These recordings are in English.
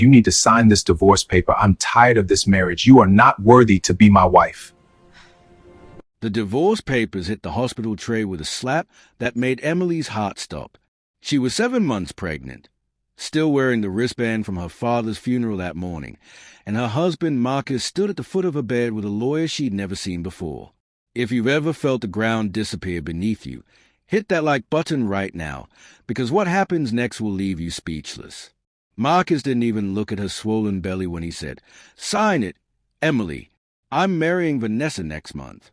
You need to sign this divorce paper. I'm tired of this marriage. You are not worthy to be my wife. The divorce papers hit the hospital tray with a slap that made Emily's heart stop. She was 7 months pregnant, still wearing the wristband from her father's funeral that morning, and her husband Marcus stood at the foot of her bed with a lawyer she'd never seen before. If you've ever felt the ground disappear beneath you, hit that like button right now, because what happens next will leave you speechless. Marcus didn't even look at her swollen belly when he said, "Sign it, Emily. I'm marrying Vanessa next month."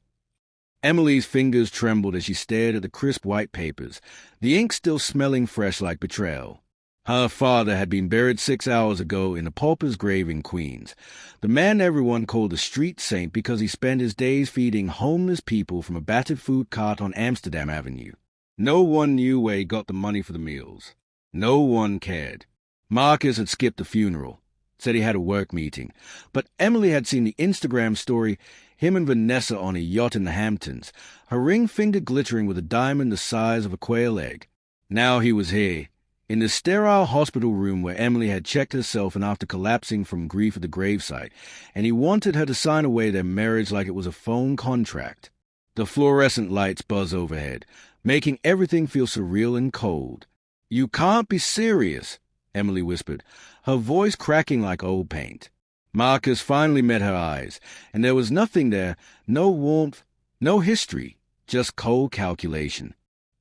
Emily's fingers trembled as she stared at the crisp white papers, the ink still smelling fresh like betrayal. Her father had been buried 6 hours ago in a pauper's grave in Queens, the man everyone called a street saint because he spent his days feeding homeless people from a battered food cart on Amsterdam Avenue. No one knew where he got the money for the meals. No one cared. Marcus had skipped the funeral, said he had a work meeting, but Emily had seen the Instagram story, him and Vanessa on a yacht in the Hamptons, her ring finger glittering with a diamond the size of a quail egg. Now he was here, in the sterile hospital room where Emily had checked herself and after collapsing from grief at the gravesite, and he wanted her to sign away their marriage like it was a phone contract. The fluorescent lights buzz overhead, making everything feel surreal and cold. "You can't be serious," Emily whispered, her voice cracking like old paint. Marcus finally met her eyes, and there was nothing there, no warmth, no history, just cold calculation.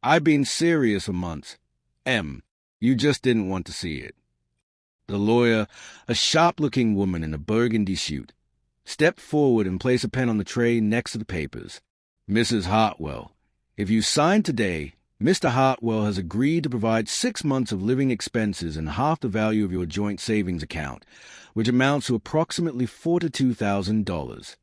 "I've been serious for months. Em, you just didn't want to see it." The lawyer, a sharp-looking woman in a burgundy suit, stepped forward and placed a pen on the tray next to the papers. "Mrs. Hartwell, if you sign today, Mr. Hartwell has agreed to provide 6 months of living expenses and half the value of your joint savings account, which amounts to approximately $42,000.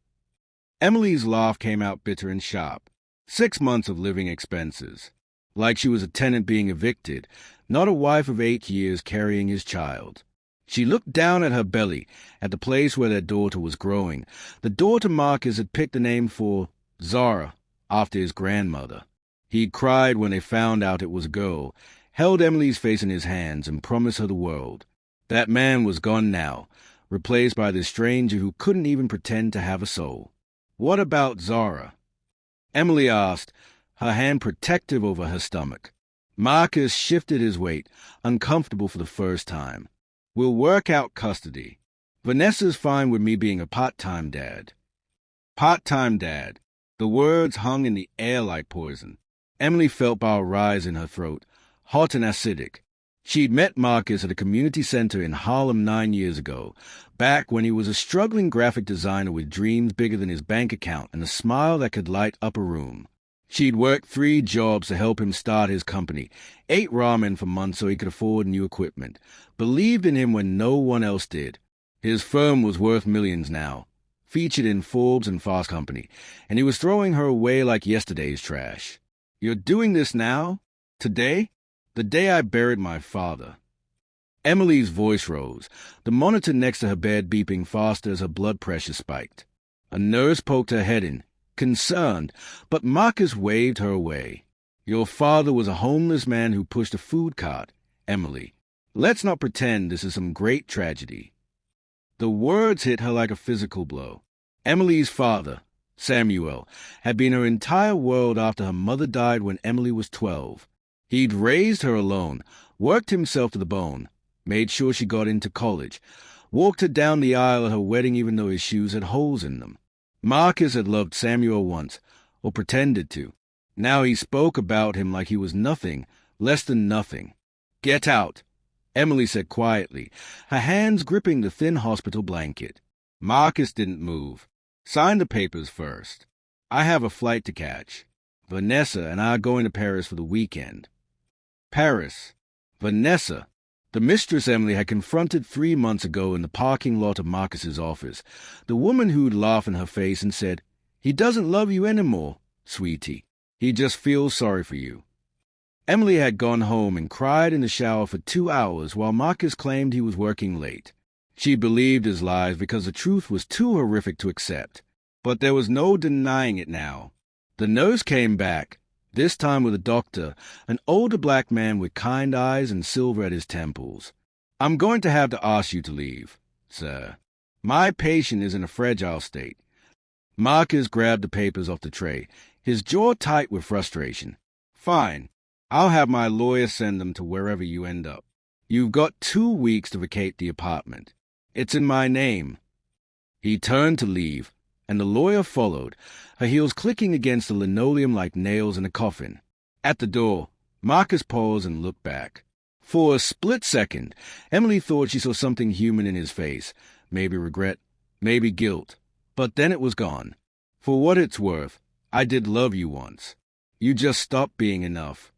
Emily's laugh came out bitter and sharp. 6 months of living expenses. Like she was a tenant being evicted, not a wife of 8 years carrying his child. She looked down at her belly, at the place where their daughter was growing. The daughter Marcus had picked the name for Zara, after his grandmother. He cried when they found out it was a girl, held Emily's face in his hands, and promised her the world. That man was gone now, replaced by this stranger who couldn't even pretend to have a soul. "What about Zara?" Emily asked, her hand protective over her stomach. Marcus shifted his weight, uncomfortable for the first time. "We'll work out custody. Vanessa's fine with me being a part-time dad." Part-time dad. The words hung in the air like poison. Emily felt bile rise in her throat, hot and acidic. She'd met Marcus at a community center in Harlem 9 years ago, back when he was a struggling graphic designer with dreams bigger than his bank account and a smile that could light up a room. She'd worked 3 jobs to help him start his company, ate ramen for months so he could afford new equipment, believed in him when no one else did. His firm was worth millions now, featured in Forbes and Fast Company, and he was throwing her away like yesterday's trash. "You're doing this now? Today? The day I buried my father." Emily's voice rose, the monitor next to her bed beeping faster as her blood pressure spiked. A nurse poked her head in, concerned, but Marcus waved her away. "Your father was a homeless man who pushed a food cart, Emily. Let's not pretend this is some great tragedy." The words hit her like a physical blow. Emily's father, Samuel, had been her entire world after her mother died when Emily was 12. He'd raised her alone, worked himself to the bone, made sure she got into college, walked her down the aisle at her wedding even though his shoes had holes in them. Marcus had loved Samuel once, or pretended to. Now he spoke about him like he was nothing, less than nothing. "Get out," Emily said quietly, her hands gripping the thin hospital blanket. Marcus didn't move. "Sign the papers first. I have a flight to catch. Vanessa and I are going to Paris for the weekend." Paris. Vanessa. The mistress Emily had confronted 3 months ago in the parking lot of Marcus's office. The woman who'd laugh in her face and said, "He doesn't love you anymore, sweetie. He just feels sorry for you." Emily had gone home and cried in the shower for 2 hours while Marcus claimed he was working late. She believed his lies because the truth was too horrific to accept. But there was no denying it now. The nurse came back, this time with a doctor, an older black man with kind eyes and silver at his temples. I'm going to have to ask you to leave, sir. My patient is in a fragile state. Marcus grabbed the papers off the tray, his jaw tight with frustration. Fine. I'll have my lawyer send them to wherever you end up. You've got 2 weeks to vacate the apartment. It's in my name. He turned to leave, and the lawyer followed, her heels clicking against the linoleum like nails in a coffin. At the door, Marcus paused and looked back. For a split second, Emily thought she saw something human in his face, maybe regret, maybe guilt. But then it was gone. For what it's worth, I did love you once. You just stopped being enough.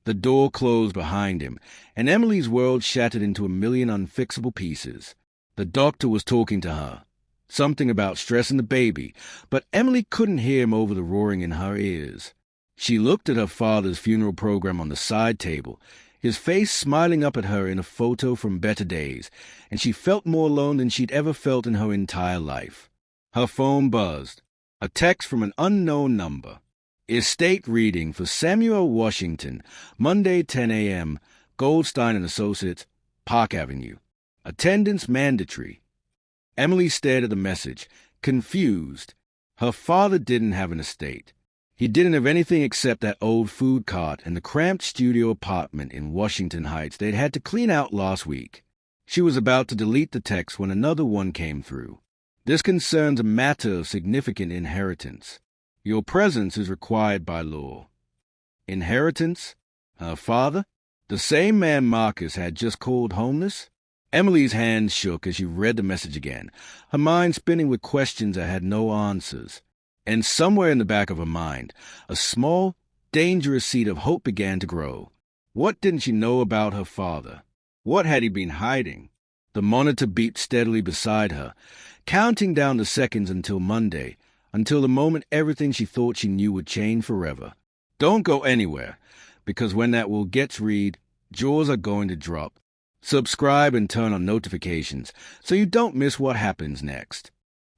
The door closed behind him, and Emily's world shattered into a million unfixable pieces. The doctor was talking to her. Something about stressing the baby, but Emily couldn't hear him over the roaring in her ears. She looked at her father's funeral program on the side table, his face smiling up at her in a photo from better days, and she felt more alone than she'd ever felt in her entire life. Her phone buzzed. A text from an unknown number. Estate reading for Samuel Washington, Monday 10 a.m., Goldstein and Associates, Park Avenue. Attendance mandatory. Emily stared at the message, confused. Her father didn't have an estate. He didn't have anything except that old food cart and the cramped studio apartment in Washington Heights they'd had to clean out last week. She was about to delete the text when another one came through. This concerns a matter of significant inheritance. Your presence is required by law. Inheritance? Her father? The same man Marcus had just called homeless? Emily's hands shook as she read the message again, her mind spinning with questions that had no answers. And somewhere in the back of her mind, a small, dangerous seed of hope began to grow. What didn't she know about her father? What had he been hiding? The monitor beeped steadily beside her, counting down the seconds until Monday, until the moment everything she thought she knew would change forever. Don't go anywhere, because when that will gets read, jaws are going to drop. Subscribe and turn on notifications so you don't miss what happens next.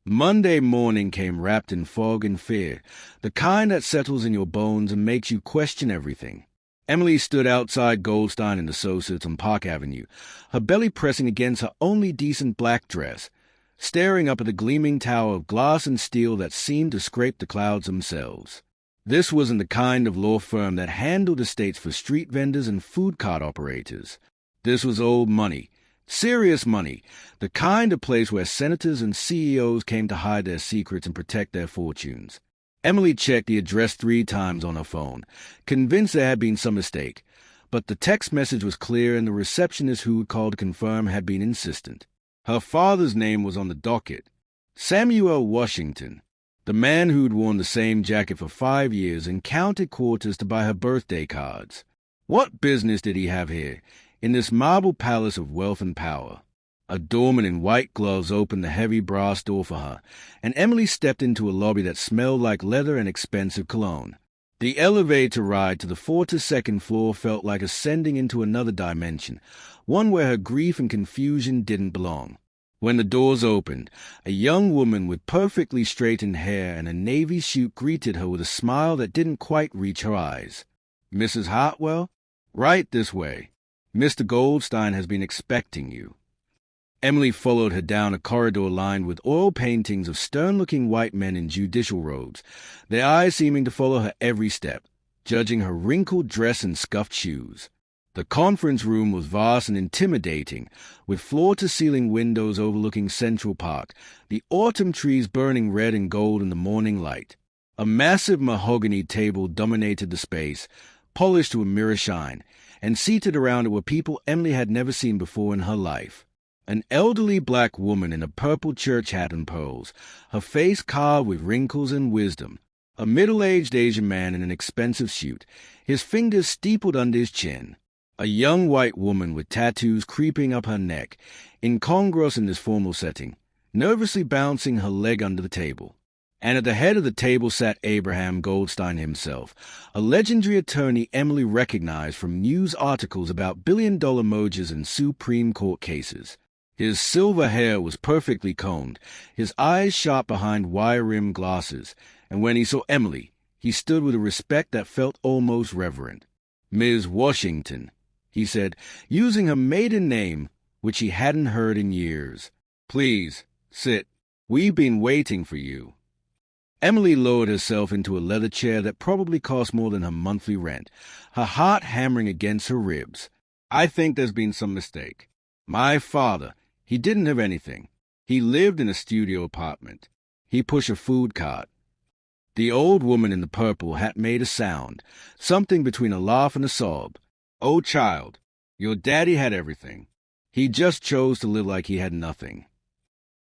Monday morning came wrapped in fog and fear, the kind that settles in your bones and makes you question everything. Emily stood outside Goldstein and Associates on Park Avenue, her belly pressing against her only decent black dress, staring up at the gleaming tower of glass and steel that seemed to scrape the clouds themselves. This wasn't the kind of law firm that handled estates for street vendors and food cart operators. This was old money, serious money, the kind of place where senators and CEOs came to hide their secrets and protect their fortunes. Emily checked the address 3 times on her phone, convinced there had been some mistake, but the text message was clear and the receptionist who had called to confirm had been insistent. Her father's name was on the docket. Samuel Washington, the man who'd worn the same jacket for 5 years and counted quarters to buy her birthday cards. What business did he have here, in this marble palace of wealth and power? A doorman in white gloves opened the heavy brass door for her, and Emily stepped into a lobby that smelled like leather and expensive cologne. The elevator ride to the 42nd floor felt like ascending into another dimension, one where her grief and confusion didn't belong. When the doors opened, a young woman with perfectly straightened hair and a navy suit greeted her with a smile that didn't quite reach her eyes. "Mrs. Hartwell? Right this way. Mr. Goldstein has been expecting you." Emily followed her down a corridor lined with oil paintings of stern-looking white men in judicial robes, their eyes seeming to follow her every step, judging her wrinkled dress and scuffed shoes. The conference room was vast and intimidating, with floor-to-ceiling windows overlooking Central Park, the autumn trees burning red and gold in the morning light. A massive mahogany table dominated the space, polished to a mirror shine, and seated around it were people Emily had never seen before in her life. An elderly black woman in a purple church hat and pearls, her face carved with wrinkles and wisdom. A middle-aged Asian man in an expensive suit, his fingers steepled under his chin. A young white woman with tattoos creeping up her neck, incongruous in this formal setting, nervously bouncing her leg under the table. And at the head of the table sat Abraham Goldstein himself, a legendary attorney Emily recognized from news articles about billion-dollar mergers and Supreme Court cases. His silver hair was perfectly combed, his eyes sharp behind wire-rimmed glasses, and when he saw Emily, he stood with a respect that felt almost reverent. "Ms. Washington," he said, using her maiden name which he hadn't heard in years. "Please, sit. We've been waiting for you." Emily lowered herself into a leather chair that probably cost more than her monthly rent, her heart hammering against her ribs. "I think there's been some mistake. My father, he didn't have anything. He lived in a studio apartment. He pushed a food cart." The old woman in the purple hat made a sound, something between a laugh and a sob. "Oh, child, your daddy had everything. He just chose to live like he had nothing."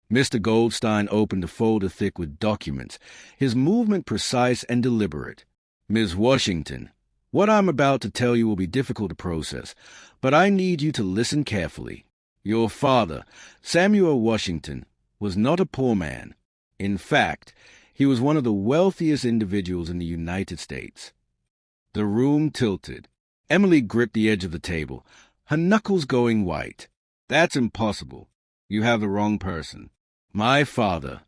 Mr. Goldstein opened a folder thick with documents, his movement precise and deliberate. "Ms. Washington, what I'm about to tell you will be difficult to process, but I need you to listen carefully. Your father, Samuel Washington, was not a poor man. In fact, he was one of the wealthiest individuals in the United States." The room tilted. Emily gripped the edge of the table, her knuckles going white. "That's impossible. You have the wrong person. My father,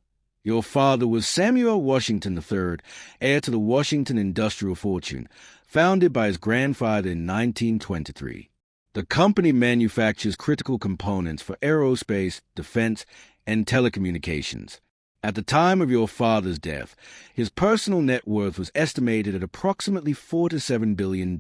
your father, was Samuel Washington III, heir to the Washington industrial fortune, founded by his grandfather in 1923. The company manufactures critical components for aerospace, defense, and telecommunications. At the time of your father's death, his personal net worth was estimated at approximately $47 billion.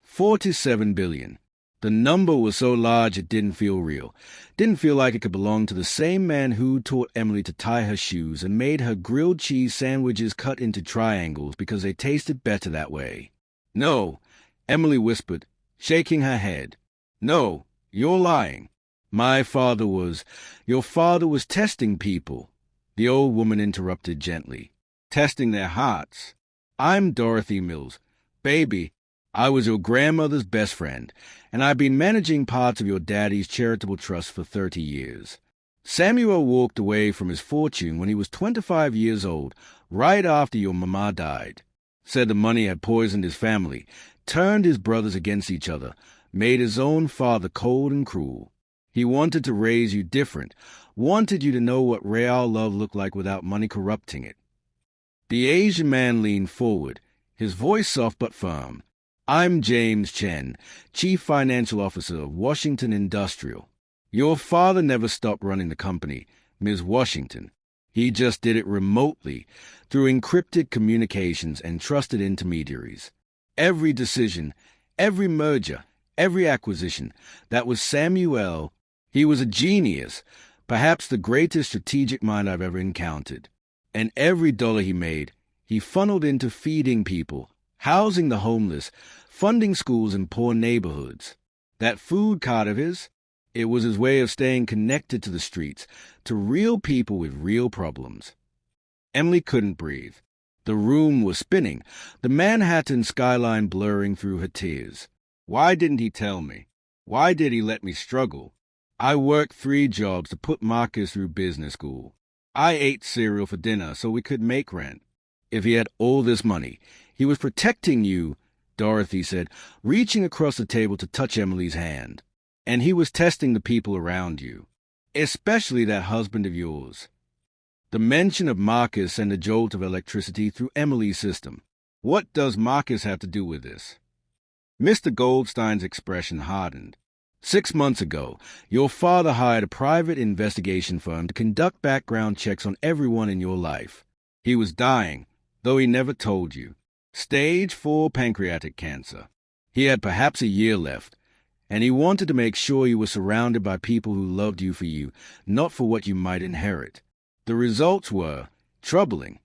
$47 billion. The number was so large it didn't feel real. Didn't feel like it could belong to the same man who taught Emily to tie her shoes and made her grilled cheese sandwiches cut into triangles because they tasted better that way. "No," Emily whispered, shaking her head. "No, you're lying. Your father was testing people." The old woman interrupted gently. "Testing their hearts. I'm Dorothy Mills. Baby, I was your grandmother's best friend, and I've been managing parts of your daddy's charitable trust for 30 years. Samuel walked away from his fortune when he was 25 years old, right after your mama died. Said the money had poisoned his family, turned his brothers against each other, made his own father cold and cruel. He wanted to raise you different, wanted you to know what real love looked like without money corrupting it." The Asian man leaned forward, his voice soft but firm. "I'm James Chen, Chief Financial Officer of Washington Industrial. Your father never stopped running the company, Ms. Washington. He just did it remotely, through encrypted communications and trusted intermediaries. Every decision, every merger, every acquisition, that was Samuel. He was a genius, perhaps the greatest strategic mind I've ever encountered. And every dollar he made, he funneled into feeding people, housing the homeless, funding schools in poor neighborhoods. That food cart of his, it was his way of staying connected to the streets, to real people with real problems." Emily couldn't breathe. The room was spinning, the Manhattan skyline blurring through her tears. "Why didn't he tell me? Why did he let me struggle? I worked 3 jobs to put Marcus through business school. I ate cereal for dinner so we could make rent. If he had all this money, he was protecting you," Dorothy said, reaching across the table to touch Emily's hand. "And he was testing the people around you, especially that husband of yours." The mention of Marcus sent a jolt of electricity through Emily's system. "What does Marcus have to do with this?" Mr. Goldstein's expression hardened. 6 months ago, your father hired a private investigation firm to conduct background checks on everyone in your life. He was dying, though he never told you. Stage 4 pancreatic cancer. He had perhaps a year left, and he wanted to make sure you were surrounded by people who loved you for you, not for what you might inherit. The results were troubling.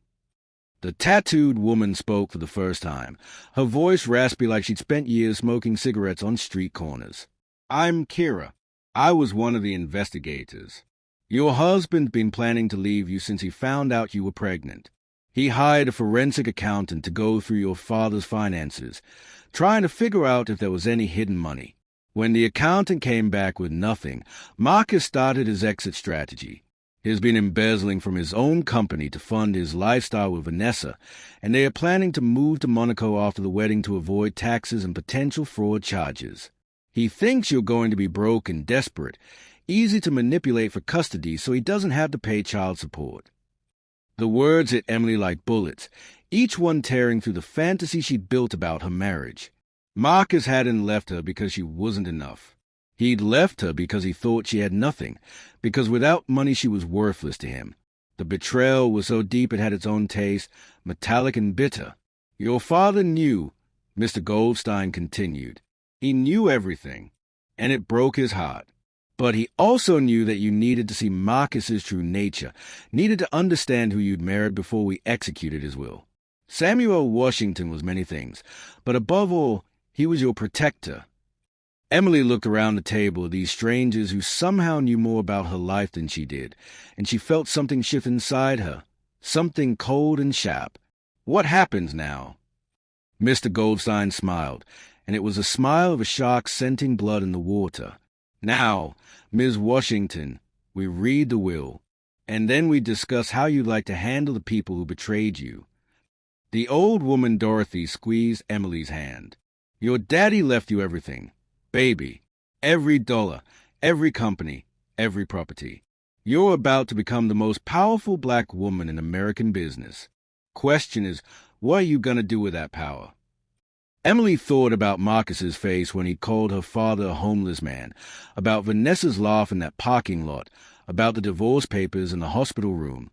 The tattooed woman spoke for the first time, her voice raspy like she'd spent years smoking cigarettes on street corners. "I'm Kira. I was one of the investigators. Your husband's been planning to leave you since he found out you were pregnant. He hired a forensic accountant to go through your father's finances, trying to figure out if there was any hidden money. When the accountant came back with nothing, Marcus started his exit strategy. He's been embezzling from his own company to fund his lifestyle with Vanessa, and they are planning to move to Monaco after the wedding to avoid taxes and potential fraud charges. He thinks you're going to be broke and desperate, easy to manipulate for custody so he doesn't have to pay child support." The words hit Emily like bullets, each one tearing through the fantasy she'd built about her marriage. Marcus hadn't left her because she wasn't enough. He'd left her because he thought she had nothing, because without money she was worthless to him. The betrayal was so deep it had its own taste, metallic and bitter. Your father knew, Mr. Goldstein continued. He knew everything, and it broke his heart. But he also knew that you needed to see Marcus's true nature, needed to understand who you'd married before we executed his will. Samuel Washington was many things, but above all, he was your protector. Emily looked around the table at these strangers who somehow knew more about her life than she did, and she felt something shift inside her, something cold and sharp. What happens now? Mr. Goldstein smiled, and it was the smile of a shark scenting blood in the water. Now, Ms. Washington, we read the will, and then we discuss how you'd like to handle the people who betrayed you. The old woman Dorothy squeezed Emily's hand. Your daddy left you everything. Baby, every dollar, every company, every property. You're about to become the most powerful black woman in American business. Question is, what are you going to do with that power? Emily thought about Marcus's face when he called her father a homeless man, about Vanessa's laugh in that parking lot, about the divorce papers in the hospital room,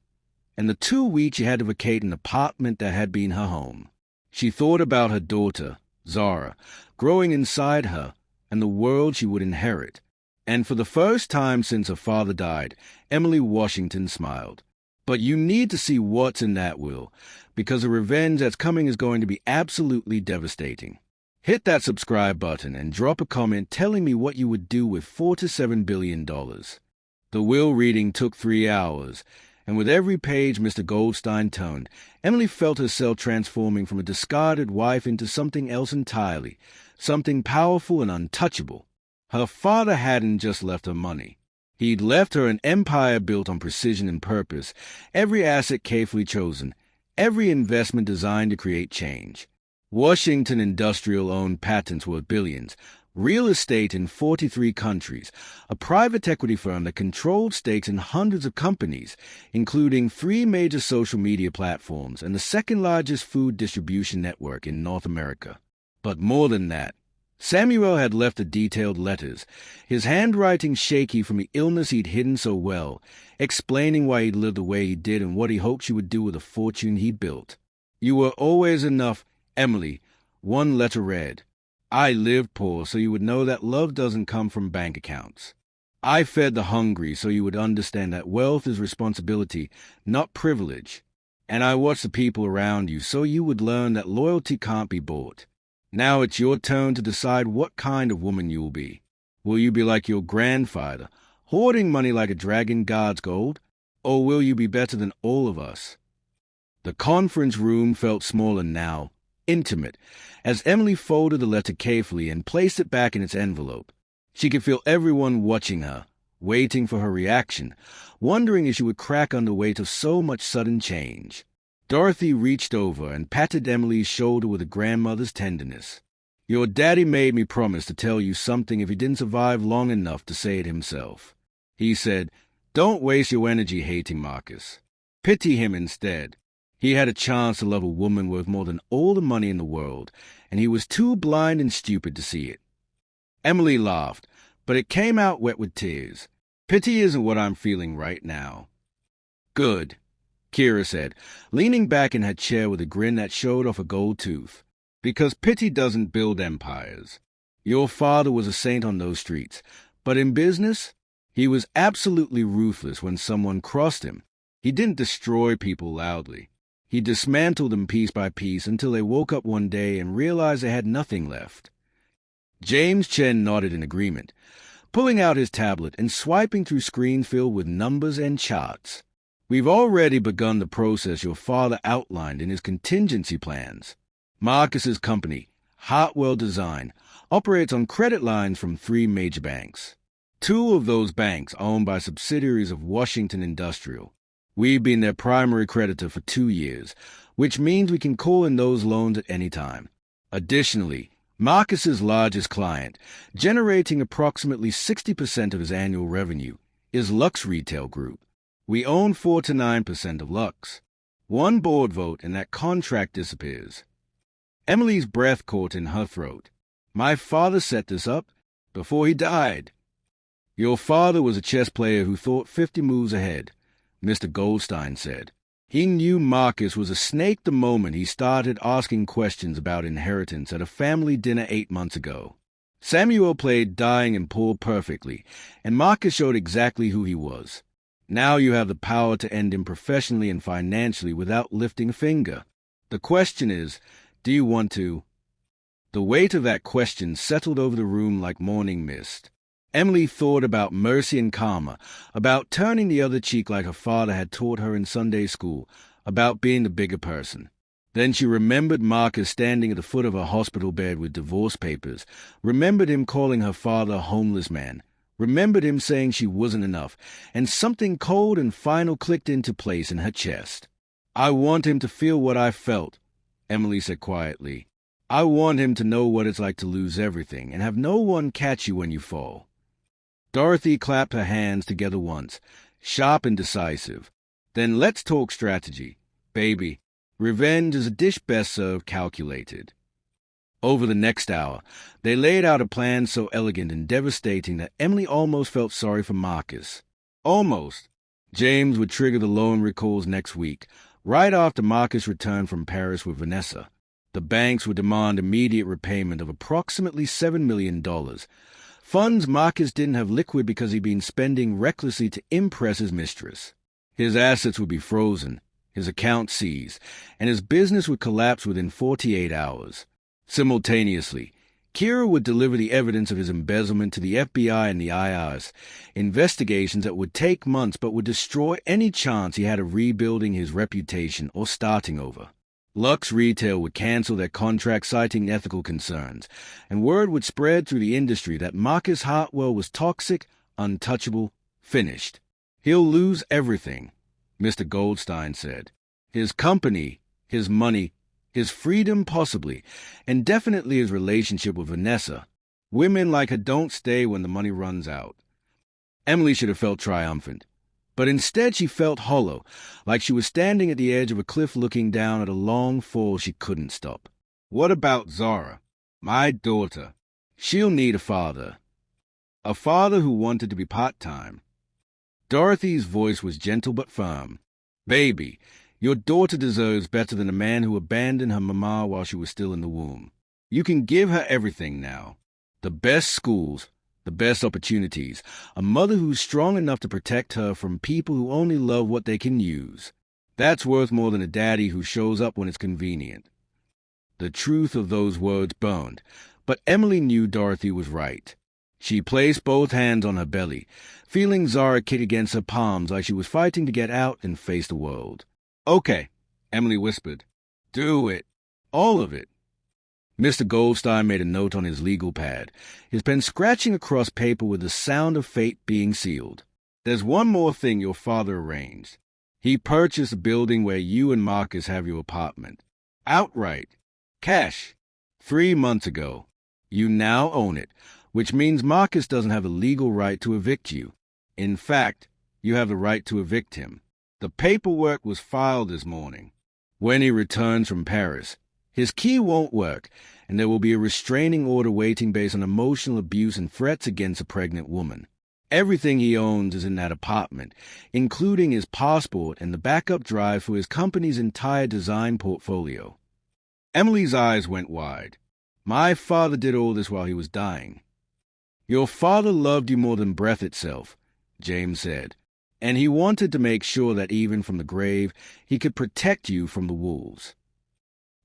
and the 2 weeks she had to vacate an apartment that had been her home. She thought about her daughter, Zara, growing inside her, and the world she would inherit. And for the first time since her father died, Emily Washington smiled. But you need to see what's in that will, because the revenge that's coming is going to be absolutely devastating. Hit that subscribe button and drop a comment telling me what you would do with $4 to $7 billion. The will reading took 3 hours, and with every page Mr. Goldstein turned, Emily felt herself transforming from a discarded wife into something else entirely, something powerful and untouchable. Her father hadn't just left her money. He'd left her an empire built on precision and purpose, every asset carefully chosen, every investment designed to create change. Washington Industrial owned patents worth billions, real estate in 43 countries, a private equity firm that controlled stakes in hundreds of companies, including 3 major social media platforms and the second-largest food distribution network in North America. But more than that, Samuel had left the detailed letters, his handwriting shaky from the illness he'd hidden so well, explaining why he'd lived the way he did and what he hoped she would do with the fortune he built. You were always enough, Emily, one letter read. I lived poor so you would know that love doesn't come from bank accounts. I fed the hungry so you would understand that wealth is responsibility, not privilege. And I watched the people around you so you would learn that loyalty can't be bought. Now it's your turn to decide what kind of woman you will be. Will you be like your grandfather, hoarding money like a dragon guards gold? Or will you be better than all of us? The conference room felt smaller now, intimate, as Emily folded the letter carefully and placed it back in its envelope. She could feel everyone watching her, waiting for her reaction, wondering if she would crack under the weight of so much sudden change. Dorothy reached over and patted Emily's shoulder with a grandmother's tenderness. Your daddy made me promise to tell you something if he didn't survive long enough to say it himself. He said, don't waste your energy hating Marcus. Pity him instead. He had a chance to love a woman worth more than all the money in the world, and he was too blind and stupid to see it. Emily laughed, but it came out wet with tears. Pity isn't what I'm feeling right now. Good, Kira said, leaning back in her chair with a grin that showed off a gold tooth. Because pity doesn't build empires. Your father was a saint on those streets, but in business, he was absolutely ruthless when someone crossed him. He didn't destroy people loudly. He dismantled them piece by piece until they woke up one day and realized they had nothing left. James Chen nodded in agreement, pulling out his tablet and swiping through screens filled with numbers and charts. We've already begun the process your father outlined in his contingency plans. Marcus's company, Hartwell Design, operates on credit lines from 3 major banks. 2 of those banks are owned by subsidiaries of Washington Industrial. We've been their primary creditor for 2 years, which means we can call in those loans at any time. Additionally, Marcus's largest client, generating approximately 60% of his annual revenue, is Lux Retail Group. We own 4 to 9% of Lux. 1 board vote and that contract disappears. Emily's breath caught in her throat. My father set this up? before he died. Your father was a chess player who thought 50 moves ahead, Mr. Goldstein said. He knew Marcus was a snake the moment he started asking questions about inheritance at a family dinner 8 months ago. Samuel played dying and poor perfectly, and Marcus showed exactly who he was. Now you have the power to end him professionally and financially without lifting a finger. The question is, do you want to? The weight of that question settled over the room like morning mist. Emily thought about mercy and karma, about turning the other cheek like her father had taught her in Sunday school, about being the bigger person. Then she remembered Marcus standing at the foot of her hospital bed with divorce papers, remembered him calling her father a homeless man, remembered him saying she wasn't enough, and something cold and final clicked into place in her chest. I want him to feel what I felt, Emily said quietly. I want him to know what it's like to lose everything and have no one catch you when you fall. Dorothy clapped her hands together once, sharp and decisive. Then let's talk strategy. Baby, revenge is a dish best served calculated. Over the next hour, they laid out a plan so elegant and devastating that Emily almost felt sorry for Marcus. Almost. James would trigger the loan recalls next week, right after Marcus returned from Paris with Vanessa. The banks would demand immediate repayment of approximately $7 million. Funds Marcus didn't have liquid because he'd been spending recklessly to impress his mistress. His assets would be frozen, his account seized, and his business would collapse within 48 hours. Simultaneously, Kira would deliver the evidence of his embezzlement to the FBI and the IRS, investigations that would take months but would destroy any chance he had of rebuilding his reputation or starting over. Lux Retail would cancel their contract citing ethical concerns, and word would spread through the industry that Marcus Hartwell was toxic, untouchable, finished. He'll lose everything, Mr. Goldstein said. His company, his money, his freedom possibly, and definitely his relationship with Vanessa. Women like her don't stay when the money runs out. Emily should have felt triumphant. But instead she felt hollow, like she was standing at the edge of a cliff looking down at a long fall she couldn't stop. What about Zara? My daughter. She'll need a father. A father who wanted to be part-time. Dorothy's voice was gentle but firm. Baby, your daughter deserves better than a man who abandoned her mama while she was still in the womb. You can give her everything now. The best schools, the best opportunities, a mother who's strong enough to protect her from people who only love what they can use. That's worth more than a daddy who shows up when it's convenient. The truth of those words burned, but Emily knew Dorothy was right. She placed both hands on her belly, feeling Zara kick against her palms like she was fighting to get out and face the world. Okay, Emily whispered. Do it. All of it. Mr. Goldstein made a note on his legal pad, his pen scratching across paper with the sound of fate being sealed. There's one more thing your father arranged. He purchased a building where you and Marcus have your apartment. Outright. Cash. 3 months ago. You now own it, which means Marcus doesn't have a legal right to evict you. In fact, you have the right to evict him. The paperwork was filed this morning. When he returns from Paris, his key won't work, and there will be a restraining order waiting based on emotional abuse and threats against a pregnant woman. Everything he owns is in that apartment, including his passport and the backup drive for his company's entire design portfolio. Emily's eyes went wide. My father did all this while he was dying. Your father loved you more than breath itself, James said, and he wanted to make sure that even from the grave, he could protect you from the wolves.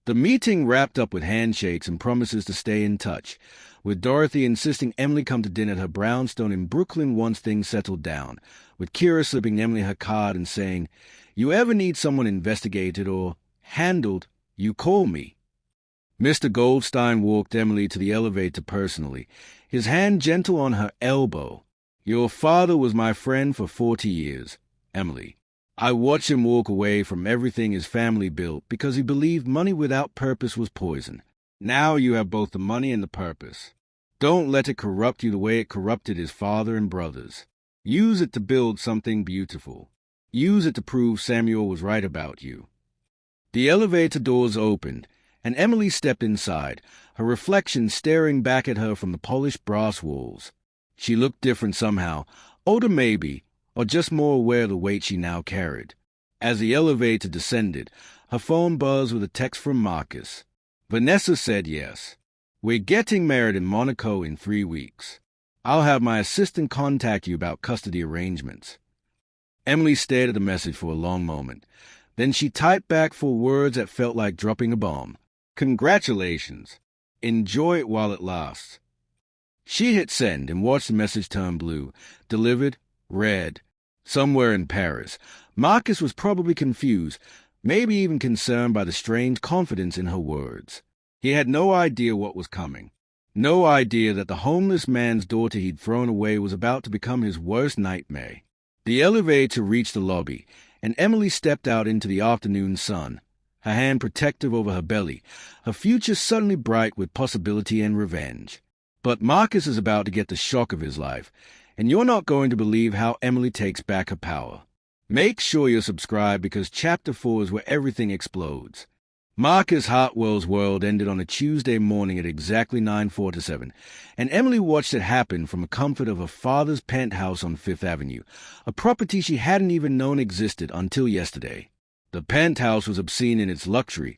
The meeting wrapped up with handshakes and promises to stay in touch, with Dorothy insisting Emily come to dinner at her brownstone in Brooklyn once things settled down, with Kira slipping Emily her card and saying, "You ever need someone investigated or handled, you call me." Mr. Goldstein walked Emily to the elevator personally, his hand gentle on her elbow. Your father was my friend for 40 years, Emily. I watched him walk away from everything his family built because he believed money without purpose was poison. Now you have both the money and the purpose. Don't let it corrupt you the way it corrupted his father and brothers. Use it to build something beautiful. Use it to prove Samuel was right about you. The elevator doors opened, and Emily stepped inside, her reflection staring back at her from the polished brass walls. She looked different somehow, older maybe, or just more aware of the weight she now carried. As the elevator descended, her phone buzzed with a text from Marcus. Vanessa said yes. We're getting married in Monaco in 3 weeks. I'll have my assistant contact you about custody arrangements. Emily stared at the message for a long moment. Then she typed back 4 words that felt like dropping a bomb. Congratulations. Enjoy it while it lasts. She hit send and watched the message turn blue. Delivered, read. Somewhere in Paris. Marcus was probably confused, maybe even concerned by the strange confidence in her words. He had no idea what was coming. No idea that the homeless man's daughter he'd thrown away was about to become his worst nightmare. The elevator reached the lobby, and Emily stepped out into the afternoon sun, her hand protective over her belly, her future suddenly bright with possibility and revenge. But Marcus is about to get the shock of his life, and you're not going to believe how Emily takes back her power. Make sure you're subscribed because Chapter 4 is where everything explodes. Marcus Hartwell's world ended on a Tuesday morning at exactly 9:47, and Emily watched it happen from the comfort of her father's penthouse on Fifth Avenue, a property she hadn't even known existed until yesterday. The penthouse was obscene in its luxury,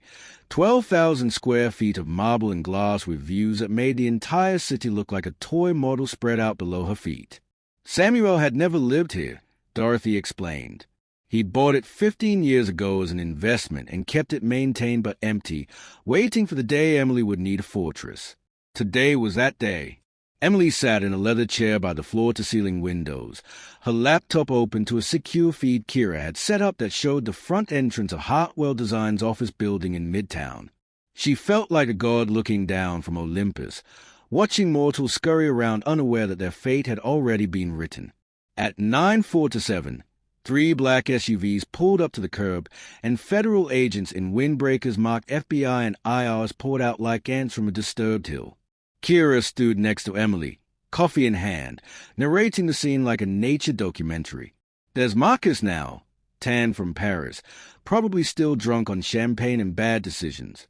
12,000 square feet of marble and glass with views that made the entire city look like a toy model spread out below her feet. Samuel had never lived here, Dorothy explained. He'd bought it 15 years ago as an investment and kept it maintained but empty, waiting for the day Emily would need a fortress. Today was that day. Emily sat in a leather chair by the floor-to-ceiling windows, her laptop open to a secure feed Kira had set up that showed the front entrance of Hartwell Design's office building in Midtown. She felt like a god looking down from Olympus, watching mortals scurry around unaware that their fate had already been written. At 9:47, 3 black SUVs pulled up to the curb, and federal agents in windbreakers marked FBI and IRs poured out like ants from a disturbed hill. Kira stood next to Emily, coffee in hand, narrating the scene like a nature documentary. There's Marcus now, tan from Paris, probably still drunk on champagne and bad decisions.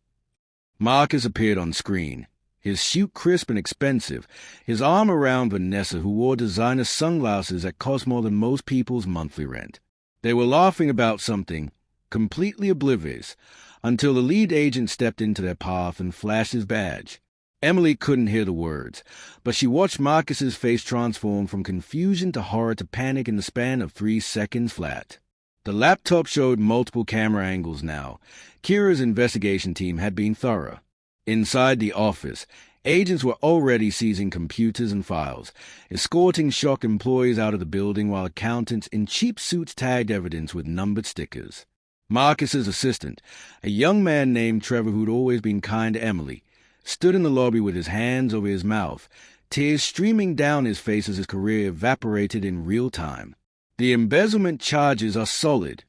Marcus appeared on screen, his suit crisp and expensive, his arm around Vanessa, who wore designer sunglasses that cost more than most people's monthly rent. They were laughing about something, completely oblivious, until the lead agent stepped into their path and flashed his badge. Emily couldn't hear the words, but she watched Marcus's face transform from confusion to horror to panic in the span of 3 seconds flat. The laptop showed multiple camera angles now. Kira's investigation team had been thorough. Inside the office, agents were already seizing computers and files, escorting shocked employees out of the building while accountants in cheap suits tagged evidence with numbered stickers. Marcus's assistant, a young man named Trevor who'd always been kind to Emily, stood in the lobby with his hands over his mouth, tears streaming down his face as his career evaporated in real time. The embezzlement charges are solid,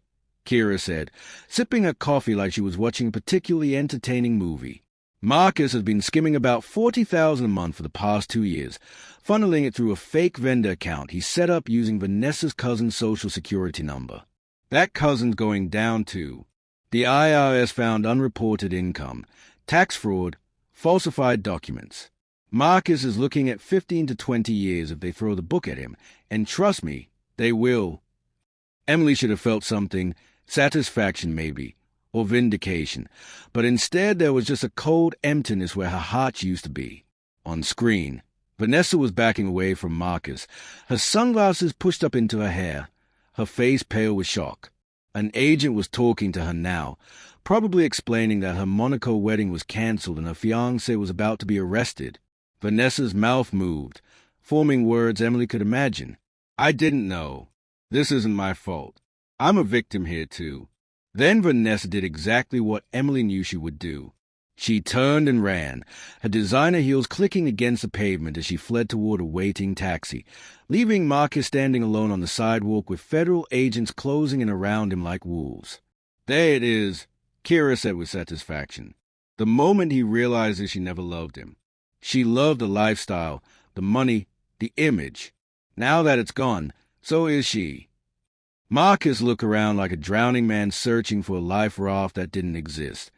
Kira said, sipping her coffee like she was watching a particularly entertaining movie. Marcus has been skimming about $40,000 a month for the past 2 years, funneling it through a fake vendor account he set up using Vanessa's cousin's social security number. That cousin's going down too. The IRS found unreported income, tax fraud, falsified documents. Marcus is looking at 15 to 20 years if they throw the book at him, and trust me, they will. Emily should have felt something, satisfaction maybe, or vindication, but instead there was just a cold emptiness where her heart used to be. On screen, Vanessa was backing away from Marcus, her sunglasses pushed up into her hair, her face pale with shock. An agent was talking to her now, probably explaining that her Monaco wedding was cancelled and her fiancé was about to be arrested. Vanessa's mouth moved, forming words Emily could imagine. I didn't know. This isn't my fault. I'm a victim here too. Then Vanessa did exactly what Emily knew she would do. She turned and ran, her designer heels clicking against the pavement as she fled toward a waiting taxi, leaving Marcus standing alone on the sidewalk with federal agents closing in around him like wolves. There it is, Kira said with satisfaction. The moment he realized that she never loved him. She loved the lifestyle, the money, the image. Now that it's gone, so is she. Marcus looked around like a drowning man searching for a life raft that didn't exist.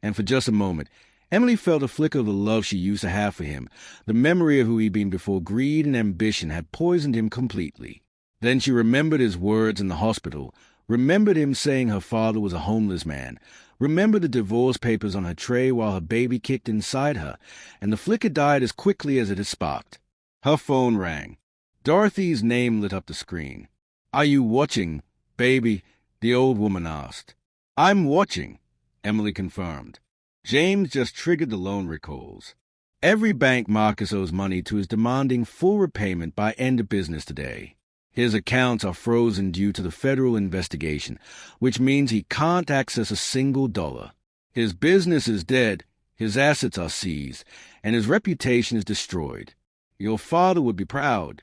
And for just a moment, Emily felt a flicker of the love she used to have for him, the memory of who he'd been before greed and ambition had poisoned him completely. Then she remembered his words in the hospital, remembered him saying her father was a homeless man, remembered the divorce papers on her tray while her baby kicked inside her, and the flicker died as quickly as it had sparked. Her phone rang. Dorothy's name lit up the screen. "Are you watching, baby?" the old woman asked. "I'm watching," Emily confirmed. James just triggered the loan recalls. Every bank Marcus owes money to is demanding full repayment by end of business today. His accounts are frozen due to the federal investigation, which means he can't access a single dollar. His business is dead, his assets are seized, and his reputation is destroyed. Your father would be proud.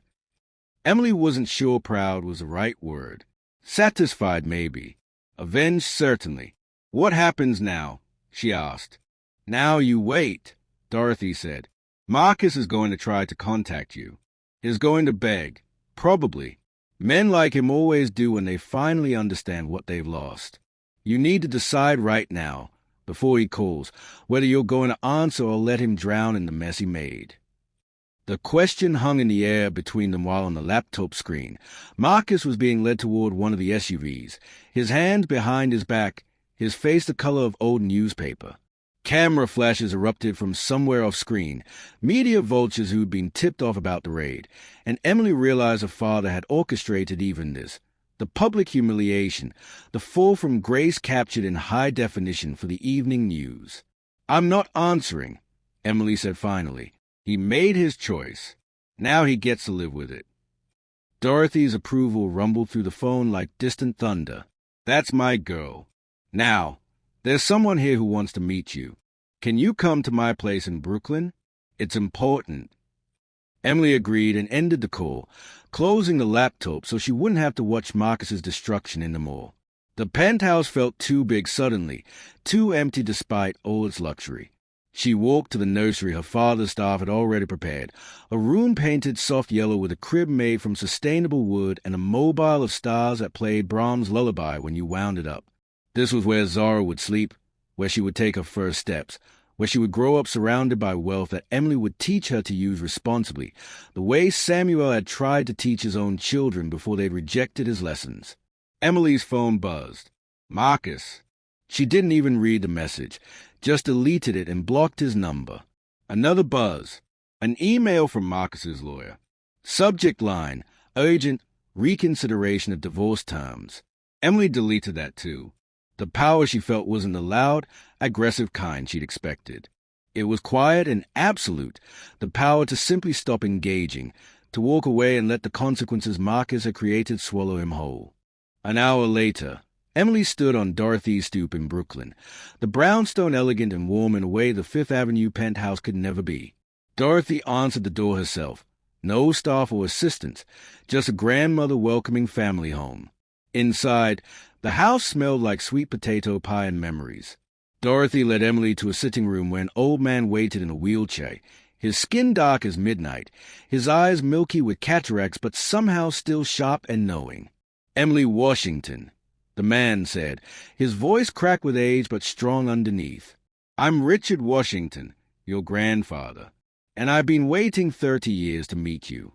Emily wasn't sure proud was the right word. Satisfied, maybe. Avenged, certainly. "What happens now?" she asked. "Now you wait," Dorothy said. "Marcus is going to try to contact you. He's going to beg. Probably. Men like him always do when they finally understand what they've lost. You need to decide right now, before he calls, whether you're going to answer or let him drown in the mess he made." The question hung in the air between them while on the laptop screen. Marcus was being led toward one of the SUVs, his hands behind his back, his face the color of old newspaper. Camera flashes erupted from somewhere off screen, media vultures who'd been tipped off about the raid, and Emily realized her father had orchestrated even this. The public humiliation, the fall from grace captured in high definition for the evening news. "I'm not answering," Emily said finally. "He made his choice. Now he gets to live with it." Dorothy's approval rumbled through the phone like distant thunder. "That's my girl. Now, there's someone here who wants to meet you. Can you come to my place in Brooklyn? It's important." Emily agreed and ended the call, closing the laptop so she wouldn't have to watch Marcus's destruction anymore. The penthouse felt too big suddenly, too empty despite all its luxury. She walked to the nursery her father's staff had already prepared, a room painted soft yellow with a crib made from sustainable wood and a mobile of stars that played Brahms' lullaby when you wound it up. This was where Zara would sleep, where she would take her first steps, where she would grow up surrounded by wealth that Emily would teach her to use responsibly, the way Samuel had tried to teach his own children before they'd rejected his lessons. Emily's phone buzzed. "Marcus." She didn't even read the message, just deleted it and blocked his number. Another buzz. An email from Marcus's lawyer. Subject line, urgent, reconsideration of divorce terms. Emily deleted that too. The power she felt wasn't the loud, aggressive kind she'd expected. It was quiet and absolute, the power to simply stop engaging, to walk away and let the consequences Marcus had created swallow him whole. An hour later, Emily stood on Dorothy's stoop in Brooklyn, the brownstone elegant and warm in a way the Fifth Avenue penthouse could never be. Dorothy answered the door herself. No staff or assistants, just a grandmother welcoming family home. Inside, the house smelled like sweet potato pie and memories. Dorothy led Emily to a sitting room where an old man waited in a wheelchair, his skin dark as midnight, his eyes milky with cataracts but somehow still sharp and knowing. "Emily Washington," the man said, his voice cracked with age but strong underneath. "I'm Richard Washington, your grandfather, and I've been waiting 30 years to meet you."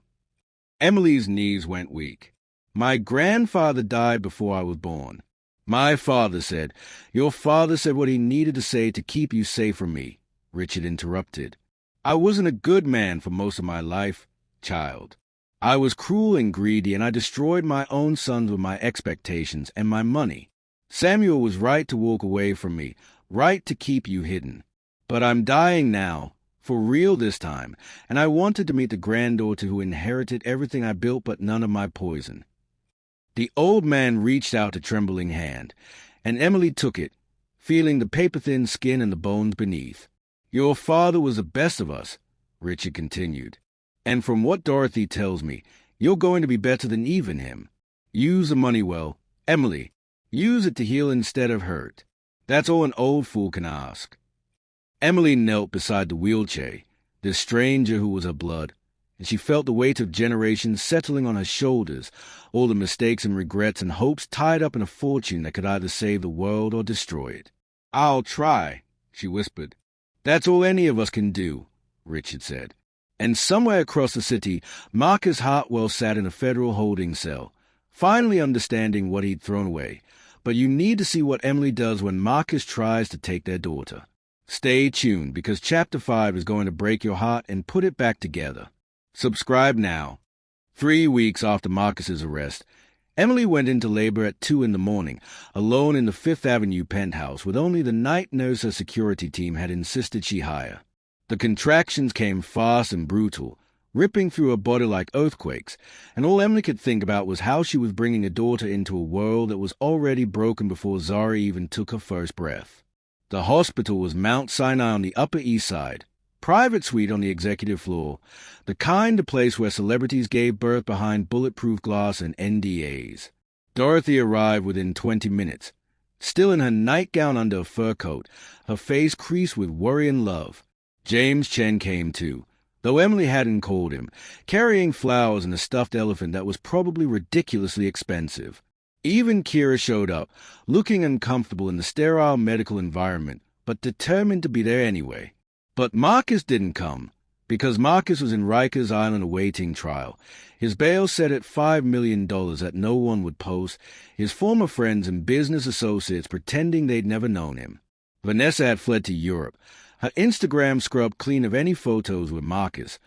Emily's knees went weak. "My grandfather died before I was born." "My father said, your father said what he needed to say to keep you safe from me," Richard interrupted. "I wasn't a good man for most of my life, child. I was cruel and greedy, and I destroyed my own sons with my expectations and my money. Samuel was right to walk away from me, right to keep you hidden. But I'm dying now, for real this time, and I wanted to meet the granddaughter who inherited everything I built but none of my poison." The old man reached out a trembling hand, and Emily took it, feeling the paper-thin skin and the bones beneath. "Your father was the best of us," Richard continued. "And from what Dorothy tells me, you're going to be better than even him. Use the money well. Emily, use it to heal instead of hurt. That's all an old fool can ask." Emily knelt beside the wheelchair, this stranger who was her blood, and she felt the weight of generations settling on her shoulders, all the mistakes and regrets and hopes tied up in a fortune that could either save the world or destroy it. "I'll try," she whispered. That's all any of us can do, Richard said. And somewhere across the city, Marcus Hartwell sat in a federal holding cell, finally understanding what he'd thrown away. But you need to see what Emily does when Marcus tries to take their daughter. Stay tuned, because Chapter 5 is going to break your heart and put it back together. Subscribe now. 3 weeks after Marcus's arrest, Emily went into labor at 2 in the morning, alone in the Fifth Avenue penthouse with only the night nurse her security team had insisted she hire. The contractions came fast and brutal, ripping through her body like earthquakes, and all Emily could think about was how she was bringing a daughter into a world that was already broken before Zara even took her first breath. The hospital was Mount Sinai on the Upper East Side, private suite on the executive floor, the kind of place where celebrities gave birth behind bulletproof glass and NDAs. Dorothy arrived within 20 minutes, still in her nightgown under a fur coat, her face creased with worry and love. James Chen came too, though Emily hadn't called him, carrying flowers and a stuffed elephant that was probably ridiculously expensive. Even Kira showed up, looking uncomfortable in the sterile medical environment, but determined to be there anyway. But Marcus didn't come, because Marcus was in Rikers Island awaiting trial, his bail set at $5 million that no one would post, his former friends and business associates pretending they'd never known him. Vanessa had fled to Europe, her Instagram scrubbed clean of any photos with Marcus,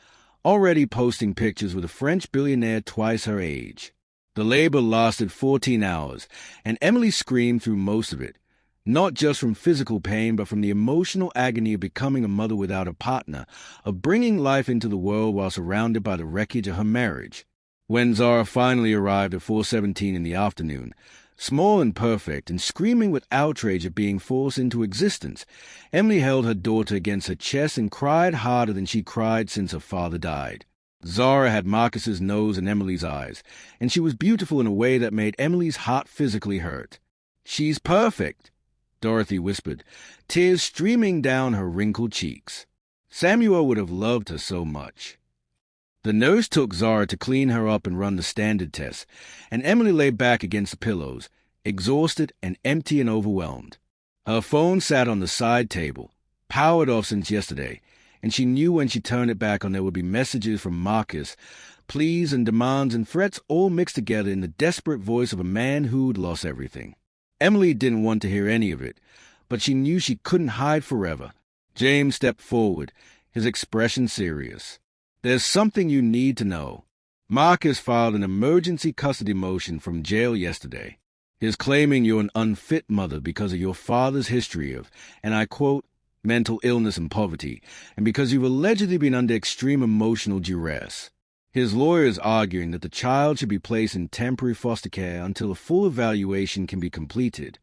already posting pictures with a French billionaire twice her age. The labor lasted 14 hours, and Emily screamed through most of it, not just from physical pain, but from the emotional agony of becoming a mother without a partner, of bringing life into the world while surrounded by the wreckage of her marriage. When Zara finally arrived at 4:17 in the afternoon, small and perfect, and screaming with outrage at being forced into existence, Emily held her daughter against her chest and cried harder than she cried since her father died. Zara had Marcus's nose and Emily's eyes, and she was beautiful in a way that made Emily's heart physically hurt. "She's perfect," Dorothy whispered, tears streaming down her wrinkled cheeks. Samuel would have loved her so much. The nurse took Zara to clean her up and run the standard test, and Emily lay back against the pillows, exhausted and empty and overwhelmed. Her phone sat on the side table, powered off since yesterday, and she knew when she turned it back on there would be messages from Marcus, pleas and demands and threats all mixed together in the desperate voice of a man who'd lost everything. Emily didn't want to hear any of it, but she knew she couldn't hide forever. James stepped forward, his expression serious. "There's something you need to know. Marcus filed an emergency custody motion from jail yesterday. He's claiming you're an unfit mother because of your father's history of, and I quote, mental illness and poverty, and because you've allegedly been under extreme emotional duress. His lawyer is arguing that the child should be placed in temporary foster care until a full evaluation can be completed."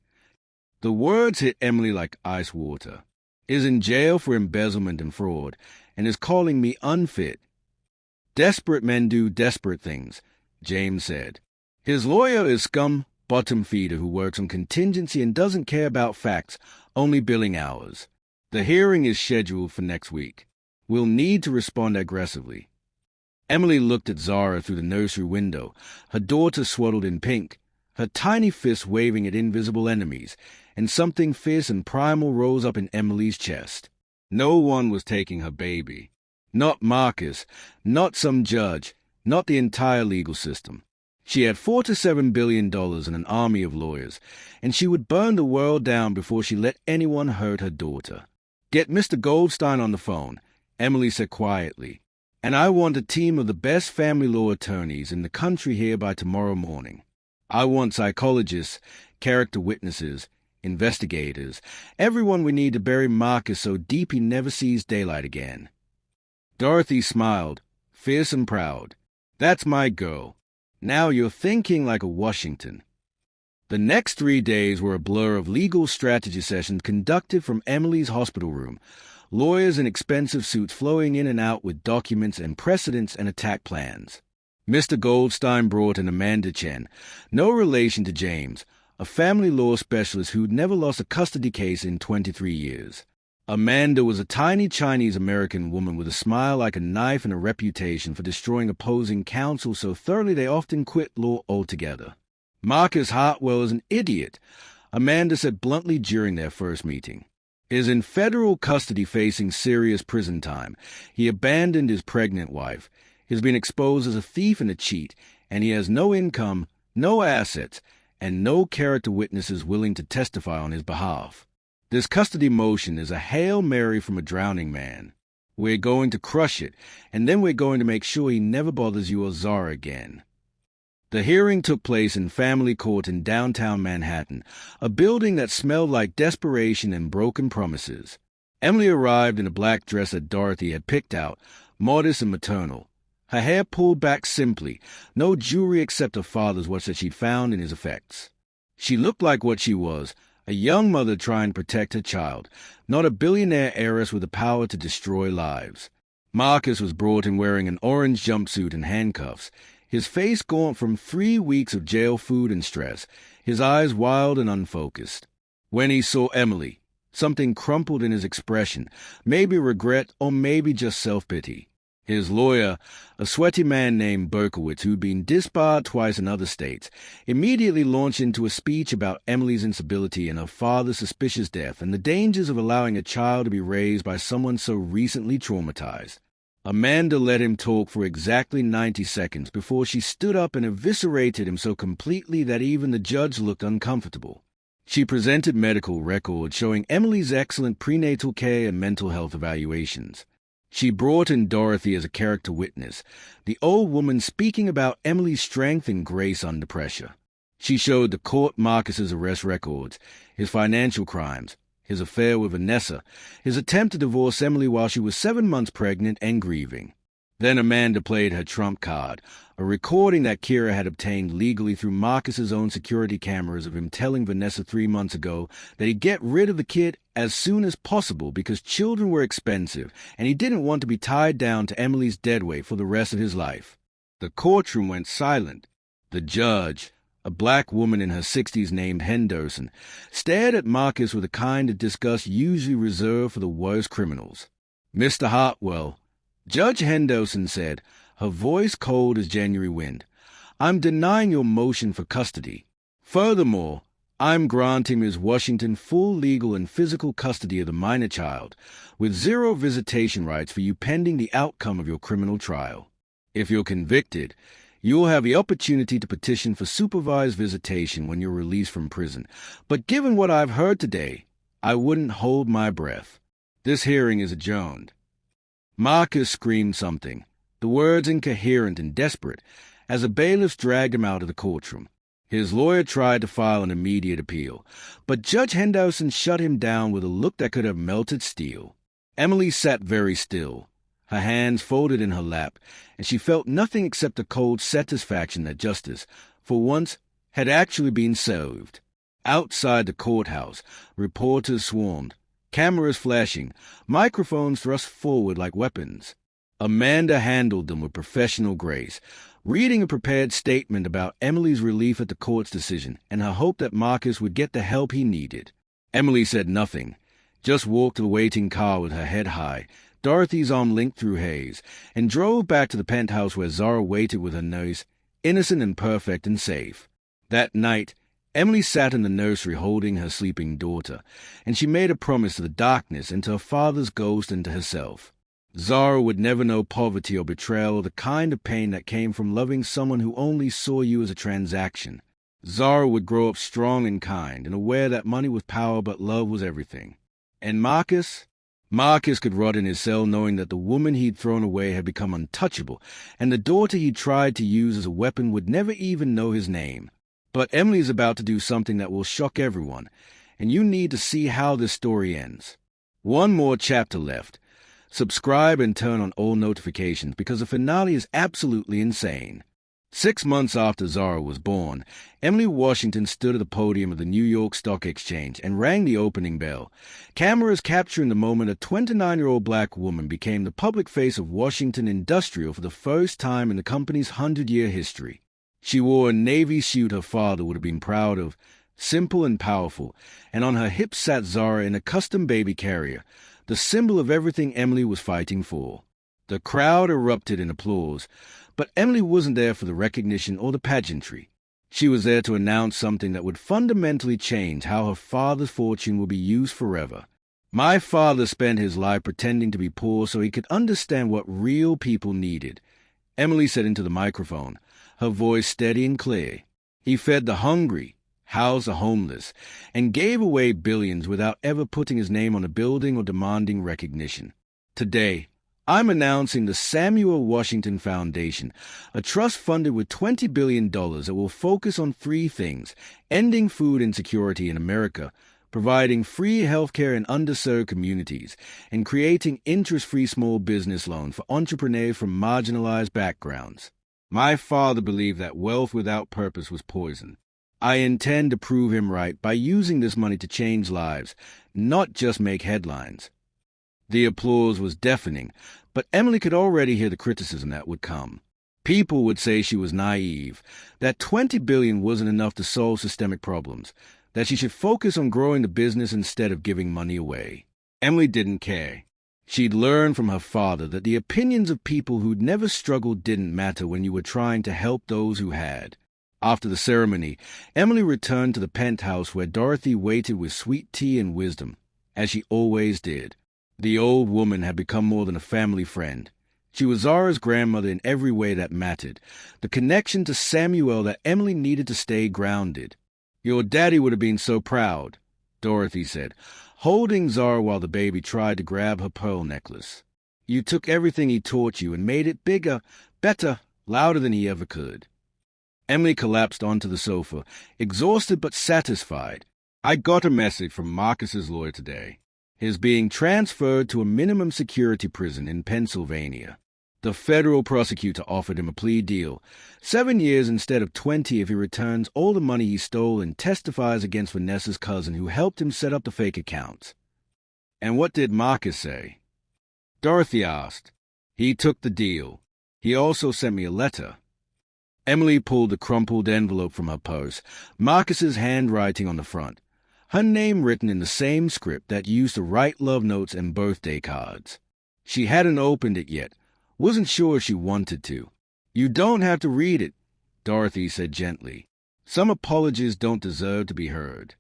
The words hit Emily like ice water. "Is in jail for embezzlement and fraud, and is calling me unfit." "Desperate men do desperate things," James said. "His lawyer is scum bottom feeder who works on contingency and doesn't care about facts, only billing hours. The hearing is scheduled for next week. We'll need to respond aggressively." Emily looked at Zara through the nursery window, her daughter swaddled in pink, her tiny fists waving at invisible enemies, and something fierce and primal rose up in Emily's chest. No one was taking her baby. Not Marcus, not some judge, not the entire legal system. She had $4 to $7 billion and an army of lawyers, and she would burn the world down before she let anyone hurt her daughter. "Get Mr. Goldstein on the phone," Emily said quietly, "and I want a team of the best family law attorneys in the country here by tomorrow morning. I want psychologists, character witnesses, investigators, everyone we need to bury Marcus so deep he never sees daylight again." Dorothy smiled, fierce and proud. "That's my girl. Now you're thinking like a Washington." The next 3 days were a blur of legal strategy sessions conducted from Emily's hospital room, lawyers in expensive suits flowing in and out with documents and precedents and attack plans. Mr. Goldstein brought in Amanda Chen, no relation to James, a family law specialist who'd never lost a custody case in 23 years. Amanda was a tiny Chinese-American woman with a smile like a knife and a reputation for destroying opposing counsel so thoroughly they often quit law altogether. "Marcus Hartwell is an idiot," Amanda said bluntly during their first meeting. is in federal custody facing serious prison time. He abandoned his pregnant wife. He's been exposed as a thief and a cheat, and he has no income, no assets, and no character witnesses willing to testify on his behalf. This custody motion is a Hail Mary from a drowning man. We're going to crush it, and then we're going to make sure he never bothers you or Zara again. The hearing took place in family court in downtown Manhattan, a building that smelled like desperation and broken promises. Emily arrived in a black dress that Dorothy had picked out, modest and maternal. Her hair pulled back simply, no jewelry except her father's watch that she'd found in his effects. She looked like what she was, a young mother trying to protect her child, not a billionaire heiress with the power to destroy lives. Marcus was brought in wearing an orange jumpsuit and handcuffs, his face gaunt from 3 weeks of jail food and stress, his eyes wild and unfocused. When he saw Emily, something crumpled in his expression, maybe regret or maybe just self-pity. His lawyer, a sweaty man named Berkowitz, who'd been disbarred twice in other states, immediately launched into a speech about Emily's instability and her father's suspicious death and the dangers of allowing a child to be raised by someone so recently traumatized. Amanda let him talk for exactly 90 seconds before she stood up and eviscerated him so completely that even the judge looked uncomfortable. She presented medical records showing Emily's excellent prenatal care and mental health evaluations. She brought in Dorothy as a character witness, the old woman speaking about Emily's strength and grace under pressure. She showed the court Marcus's arrest records, his financial crimes, his affair with Vanessa, his attempt to divorce Emily while she was 7 months pregnant and grieving. Then Amanda played her trump card, a recording that Kira had obtained legally through Marcus's own security cameras of him telling Vanessa 3 months ago that he'd get rid of the kid as soon as possible because children were expensive and he didn't want to be tied down to Emily's deadweight for the rest of his life. The courtroom went silent. The judge, a black woman in her 60s named Henderson, stared at Marcus with a kind of disgust usually reserved for the worst criminals. "Mr. Hartwell," Judge Henderson said, her voice cold as January wind, "I'm denying your motion for custody. Furthermore, I'm granting Ms. Washington full legal and physical custody of the minor child, with 0 visitation rights for you pending the outcome of your criminal trial. If you're convicted, you will have the opportunity to petition for supervised visitation when you're released from prison. But given what I've heard today, I wouldn't hold my breath. This hearing is adjourned." Marcus screamed something, the words incoherent and desperate, as the bailiffs dragged him out of the courtroom. His lawyer tried to file an immediate appeal, but Judge Henderson shut him down with a look that could have melted steel. Emily sat very still, her hands folded in her lap, and she felt nothing except a cold satisfaction that justice, for once, had actually been served. Outside the courthouse, reporters swarmed, cameras flashing, microphones thrust forward like weapons. Amanda handled them with professional grace, reading a prepared statement about Emily's relief at the court's decision and her hope that Marcus would get the help he needed. Emily said nothing, just walked to the waiting car with her head high, Dorothy's arm linked through haze, and drove back to the penthouse where Zara waited with her nurse, innocent and perfect and safe. That night, Emily sat in the nursery holding her sleeping daughter, and she made a promise to the darkness and to her father's ghost and to herself. Zara would never know poverty or betrayal or the kind of pain that came from loving someone who only saw you as a transaction. Zara would grow up strong and kind and aware that money was power but love was everything. And Marcus? Marcus could rot in his cell knowing that the woman he'd thrown away had become untouchable, and the daughter he'd tried to use as a weapon would never even know his name. But Emily's about to do something that will shock everyone, and you need to see how this story ends. One more chapter left. Subscribe and turn on all notifications because the finale is absolutely insane. 6 months after Zara was born, Emily Washington stood at the podium of the New York Stock Exchange and rang the opening bell. Cameras capturing the moment a 29-year-old black woman became the public face of Washington Industrial for the first time in the company's 100-year history. She wore a navy suit her father would have been proud of, simple and powerful, and on her hips sat Zara in a custom baby carrier, the symbol of everything Emily was fighting for. The crowd erupted in applause, but Emily wasn't there for the recognition or the pageantry. She was there to announce something that would fundamentally change how her father's fortune will be used forever. My father spent his life pretending to be poor so he could understand what real people needed, Emily said into the microphone, her voice steady and clear. He fed the hungry, housed the homeless, and gave away billions without ever putting his name on a building or demanding recognition. Today, I'm announcing the Samuel Washington Foundation, a trust funded with $20 billion that will focus on 3 things: ending food insecurity in America, providing free healthcare in underserved communities, and creating interest-free small business loans for entrepreneurs from marginalized backgrounds. My father believed that wealth without purpose was poison. I intend to prove him right by using this money to change lives, not just make headlines. The applause was deafening, but Emily could already hear the criticism that would come. People would say she was naive, that $20 billion wasn't enough to solve systemic problems, that she should focus on growing the business instead of giving money away. Emily didn't care. She'd learned from her father that the opinions of people who'd never struggled didn't matter when you were trying to help those who had. After the ceremony, Emily returned to the penthouse where Dorothy waited with sweet tea and wisdom, as she always did. The old woman had become more than a family friend. She was Zara's grandmother in every way that mattered, the connection to Samuel that Emily needed to stay grounded. "Your daddy would have been so proud," Dorothy said, holding Zara while the baby tried to grab her pearl necklace. "You took everything he taught you and made it bigger, better, louder than he ever could." Emily collapsed onto the sofa, exhausted but satisfied. "I got a message from Marcus's lawyer today. He's being transferred to a minimum security prison in Pennsylvania. The federal prosecutor offered him a plea deal, 7 years instead of 20 if he returns all the money he stole and testifies against Vanessa's cousin who helped him set up the fake accounts." "And what did Marcus say?" Dorothy asked. "He took the deal. He also sent me a letter." Emily pulled the crumpled envelope from her purse, Marcus's handwriting on the front, her name written in the same script that used to write love notes and birthday cards. She hadn't opened it yet, wasn't sure she wanted to. "You don't have to read it," Dorothy said gently. "Some apologies don't deserve to be heard."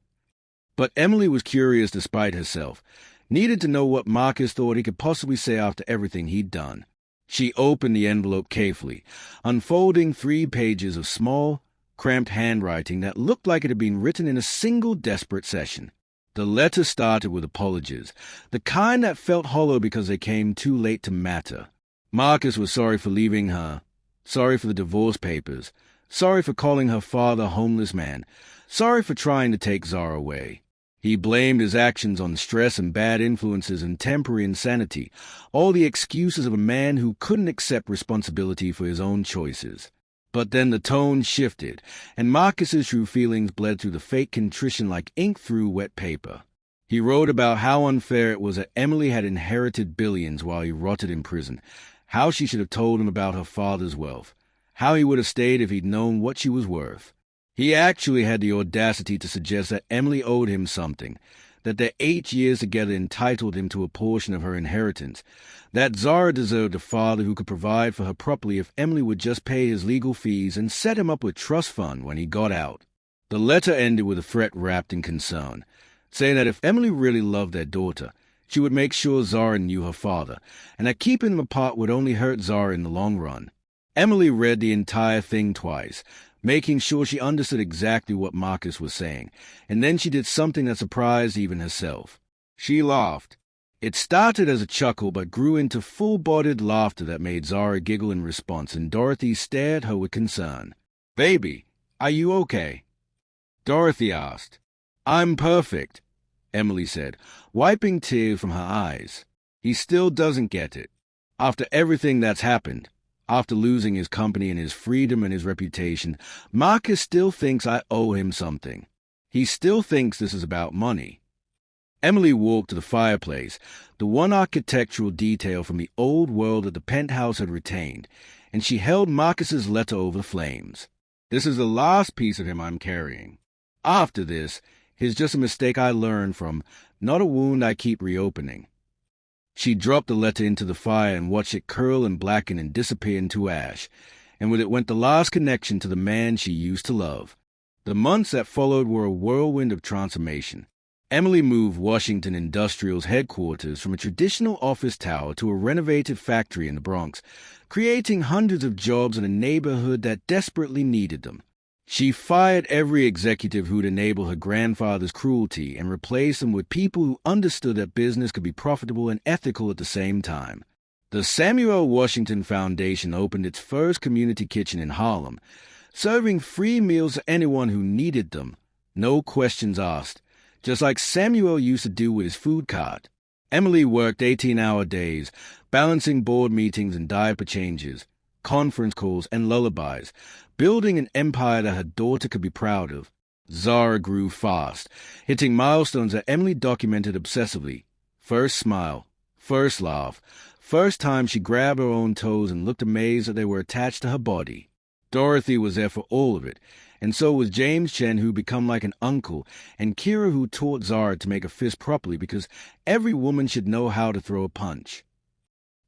But Emily was curious despite herself, needed to know what Marcus thought he could possibly say after everything he'd done. She opened the envelope carefully, unfolding 3 pages of small, cramped handwriting that looked like it had been written in a single desperate session. The letter started with apologies, the kind that felt hollow because they came too late to matter. Marcus was sorry for leaving her, sorry for the divorce papers, sorry for calling her father a homeless man, sorry for trying to take Zara away. He blamed his actions on stress and bad influences and temporary insanity, all the excuses of a man who couldn't accept responsibility for his own choices. But then the tone shifted, and Marcus's true feelings bled through the fake contrition like ink through wet paper. He wrote about how unfair it was that Emily had inherited billions while he rotted in prison, how she should have told him about her father's wealth, how he would have stayed if he'd known what she was worth. He actually had the audacity to suggest that Emily owed him something, that their 8 years together entitled him to a portion of her inheritance, that Zara deserved a father who could provide for her properly if Emily would just pay his legal fees and set him up with trust fund when he got out. The letter ended with a threat wrapped in concern, saying that if Emily really loved their daughter, she would make sure Zara knew her father, and that keeping them apart would only hurt Zara in the long run. Emily read the entire thing twice, making sure she understood exactly what Marcus was saying, and then she did something that surprised even herself. She laughed. It started as a chuckle but grew into full-bodied laughter that made Zara giggle in response, and Dorothy stared at her with concern. "Baby, are you okay?" Dorothy asked. "I'm perfect," Emily said, wiping tears from her eyes. "He still doesn't get it. After everything that's happened, after losing his company and his freedom and his reputation, Marcus still thinks I owe him something. He still thinks this is about money." Emily walked to the fireplace, the one architectural detail from the old world that the penthouse had retained, and she held Marcus's letter over the flames. "This is the last piece of him I'm carrying. After this, he's just a mistake I learned from, not a wound I keep reopening." She dropped the letter into the fire and watched it curl and blacken and disappear into ash, and with it went the last connection to the man she used to love. The months that followed were a whirlwind of transformation. Emily moved Washington Industrial's headquarters from a traditional office tower to a renovated factory in the Bronx, creating hundreds of jobs in a neighborhood that desperately needed them. She fired every executive who'd enabled her grandfather's cruelty and replaced them with people who understood that business could be profitable and ethical at the same time. The Samuel Washington Foundation opened its first community kitchen in Harlem, serving free meals to anyone who needed them, no questions asked, just like Samuel used to do with his food cart. Emily worked 18-hour days, balancing board meetings and diaper changes, conference calls, and lullabies, building an empire that her daughter could be proud of. Zara grew fast, hitting milestones that Emily documented obsessively. First smile, first laugh, first time she grabbed her own toes and looked amazed that they were attached to her body. Dorothy was there for all of it, and so was James Chen, who become like an uncle, and Kira, who taught Zara to make a fist properly because every woman should know how to throw a punch.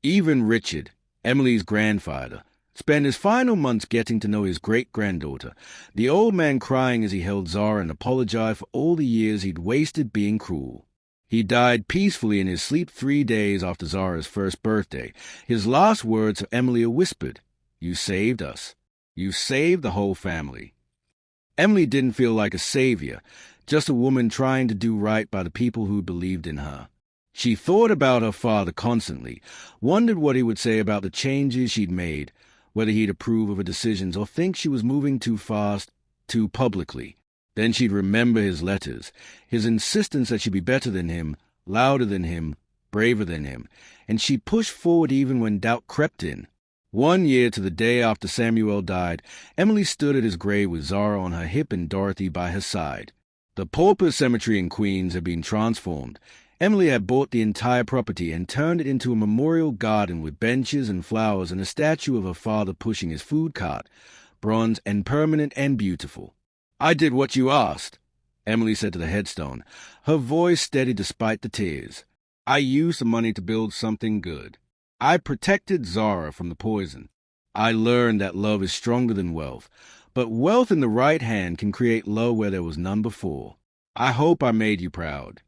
Even Richard, Emily's grandfather, spent his final months getting to know his great-granddaughter, the old man crying as he held Zara and apologized for all the years he'd wasted being cruel. He died peacefully in his sleep 3 days after Zara's first birthday. His last words to Emily are whispered, "You saved us. You saved the whole family." Emily didn't feel like a savior, just a woman trying to do right by the people who believed in her. She thought about her father constantly, wondered what he would say about the changes she'd made, whether he'd approve of her decisions or think she was moving too fast, too publicly. Then she'd remember his letters, his insistence that she'd be better than him, louder than him, braver than him, and she'd push forward even when doubt crept in. 1 year to the day after Samuel died, Emily stood at his grave with Zara on her hip and Dorothy by her side. The pauper cemetery in Queens had been transformed. Emily had bought the entire property and turned it into a memorial garden with benches and flowers and a statue of her father pushing his food cart, bronze and permanent and beautiful. "I did what you asked," Emily said to the headstone, her voice steady despite the tears. "I used the money to build something good. I protected Zara from the poison. I learned that love is stronger than wealth, but wealth in the right hand can create love where there was none before. I hope I made you proud."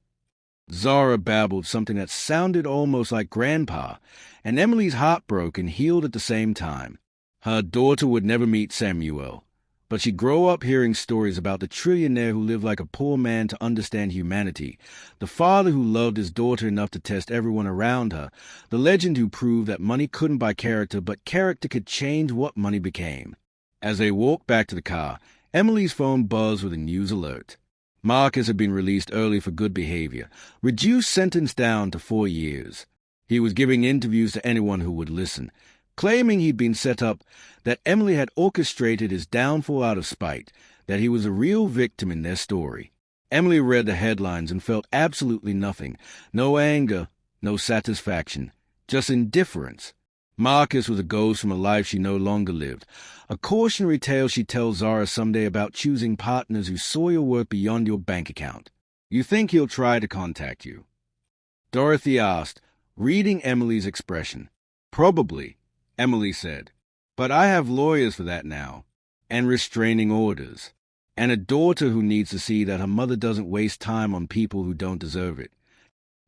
Zara babbled something that sounded almost like Grandpa, and Emily's heart broke and healed at the same time. Her daughter would never meet Samuel, but she'd grow up hearing stories about the trillionaire who lived like a poor man to understand humanity, the father who loved his daughter enough to test everyone around her, the legend who proved that money couldn't buy character, but character could change what money became. As they walked back to the car, Emily's phone buzzed with a news alert. Marcus had been released early for good behavior, reduced sentence down to 4 years. He was giving interviews to anyone who would listen, claiming he'd been set up, that Emily had orchestrated his downfall out of spite, that he was a real victim in their story. Emily read the headlines and felt absolutely nothing. No anger, no satisfaction, just indifference. Marcus was a ghost from a life she no longer lived, a cautionary tale she'd tell Zara someday about choosing partners who saw your worth beyond your bank account. "You think he'll try to contact you?" Dorothy asked, reading Emily's expression. "Probably," Emily said, "but I have lawyers for that now, and restraining orders, and a daughter who needs to see that her mother doesn't waste time on people who don't deserve it."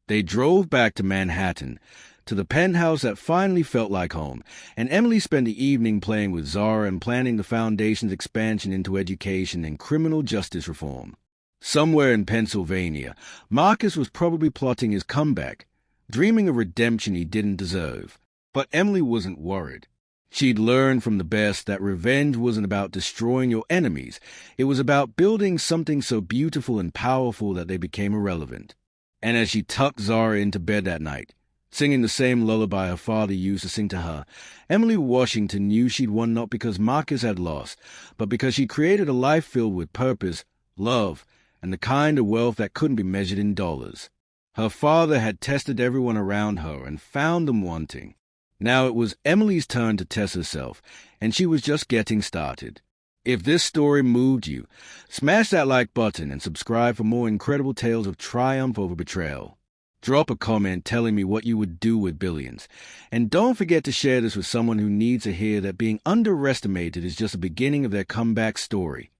They drove back to Manhattan, to the penthouse that finally felt like home, and Emily spent the evening playing with Zara and planning the foundation's expansion into education and criminal justice reform. Somewhere in Pennsylvania, Marcus was probably plotting his comeback, dreaming of redemption he didn't deserve. But Emily wasn't worried. She'd learned from the best that revenge wasn't about destroying your enemies. It was about building something so beautiful and powerful that they became irrelevant. And as she tucked Zara into bed that night, singing the same lullaby her father used to sing to her, Emily Washington knew she'd won not because Marcus had lost, but because she created a life filled with purpose, love, and the kind of wealth that couldn't be measured in dollars. Her father had tested everyone around her and found them wanting. Now it was Emily's turn to test herself, and she was just getting started. If this story moved you, smash that like button and subscribe for more incredible tales of triumph over betrayal. Drop a comment telling me what you would do with billions. And don't forget to share this with someone who needs to hear that being underestimated is just the beginning of their comeback story.